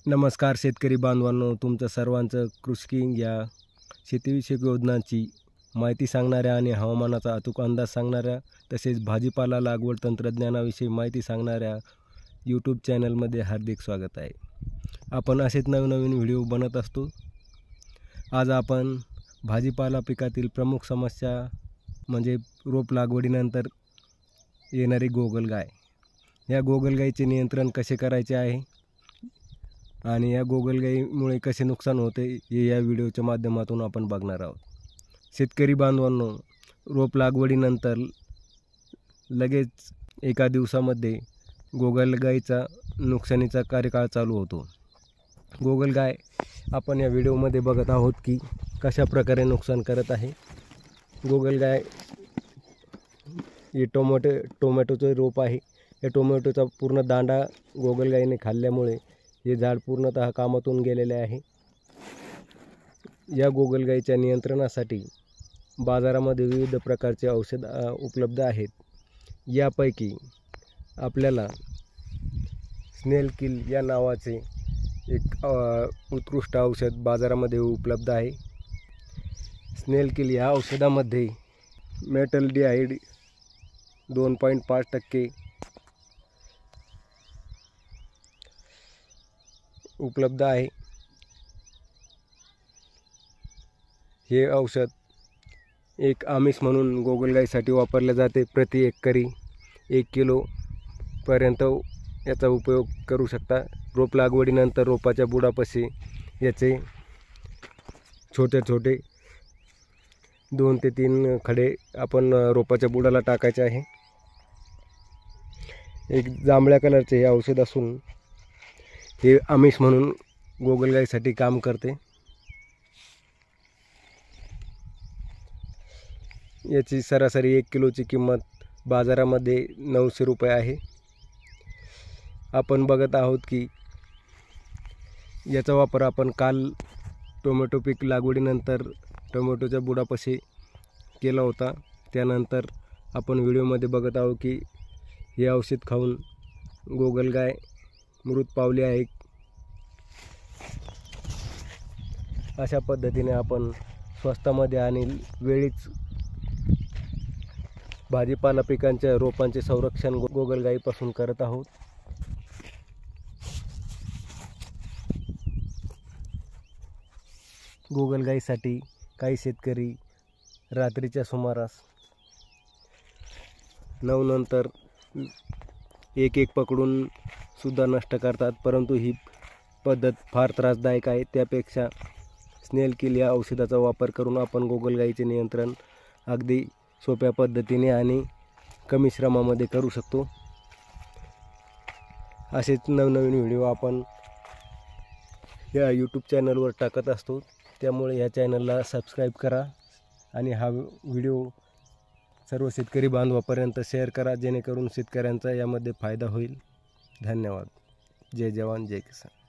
नमस्कार शेतकरी बांधवांनो, तुमचं सर्वांचं कृषी किंग या शेतीविषयक योजनांची माहिती सांगणाऱ्या आणि हवामानाचा अचूक अंदाज सांगणाऱ्या तसेच भाजीपाला लागवड तंत्रज्ञानाविषयी माहिती सांगणाऱ्या यूट्यूब चॅनलमध्ये हार्दिक स्वागत आहे। आपण असेच नवनवीन व्हिडिओ बनत असतो। आज आपण भाजीपाला पिकातील प्रमुख समस्या म्हणजे रोप लागवडीनंतर येणारी गोगलगाय, या गोगलगायीचे नियंत्रण कसे करायचे आहे आणि या गोगलगायीमुळे कसे नुकसान होते हे या व्हिडिओच्या माध्यमातून आपण बघणार आहोत। शेतकरी बांधवांनो, रोप लागवडीनंतर लगेच एका दिवसामध्ये गोगलगायीचा नुकसानीचा कार्यकाळ चालू होतो। गोगलगाय आपण या व्हिडिओमध्ये बघत आहोत की कशा प्रकारे नुकसान करत आहे। गोगलगाय हे टोमॅटोचे रोप आहे। या टोमॅटोचा पूर्ण दांडा गोगलगायीने खाल्ल्यामुळे हे झाड पूर्णतः कामातून गेलेले आहे। या गोगलगायीच्या नियंत्रणासाठी बाजारामध्ये विविध प्रकारचे औषध उपलब्ध आहेत। यापैकी आपल्याला स्नेल किल या नावाचे एक उत्कृष्ट औषध बाजारामध्ये उपलब्ध आहे। स्नेल किल या औषधामध्ये मेटलडिहाइड 2.5% उपलब्ध आहे। हे औषध एक आमिष म्हणून गोगलगायीसाठी वापरले जाते। प्रति एकरी 1 किलो पर्यंत याचा उपयोग करू शकता। रोप लागवडीनंतर रोपाच्या बुडापाशी याचे छोटे छोटे 2 ते 3 खडे आपण रोपाच्या बुडाला टाकायचे आहे। एक जांभळ्या कलरचे हे औषध असून हे आमिष म्हणून गोगलगायीसाठी काम करते। याची सरासरी 1 किलोची किंमत बाजारामध्ये 900 रुपये आहे। आपण बघत आहोत की याचा वापर आपण काल टोमॅटो पीक लागवडीनंतर टोमॅटोच्या बुडापाशी केला होता। त्यानंतर आपण व्हिडिओमध्ये बघत आहोत की हे औषध खाऊन गोगलगाय मृत पावली आहे। अशा पद्धतीने आपण स्वस्तामध्ये आणि वेळीच भाजीपाला पिकांच्या रोपांचे संरक्षण गोगलगायीपासून करत आहोत। गोगलगायीसाठी काही शेतकरी रात्रीच्या सुमारास 9 नंतर एक पकडून सुद्धा नष्ट करतात, परंतु ही पद्धत फार त्रासदायक आहे। त्यापेक्षा स्नेल किल या औषधाचा वापर करून आपण गोगलगायीचे नियंत्रण अगदी सोप्या पद्धतीने आणि कमी श्रमामध्ये करू शकतो। असेच नवनवीन व्हिडिओ आपण या यूट्यूब चॅनलवर टाकत असतो, त्यामुळे या चॅनलला सबस्क्राईब करा आणि हा व्हिडिओ सर्व शेतकरी बांधवांपर्यंत शेअर करा, जेणेकरून शेतकऱ्यांचा यामध्ये फायदा होईल। धन्यवाद। जय जवान जय किसान।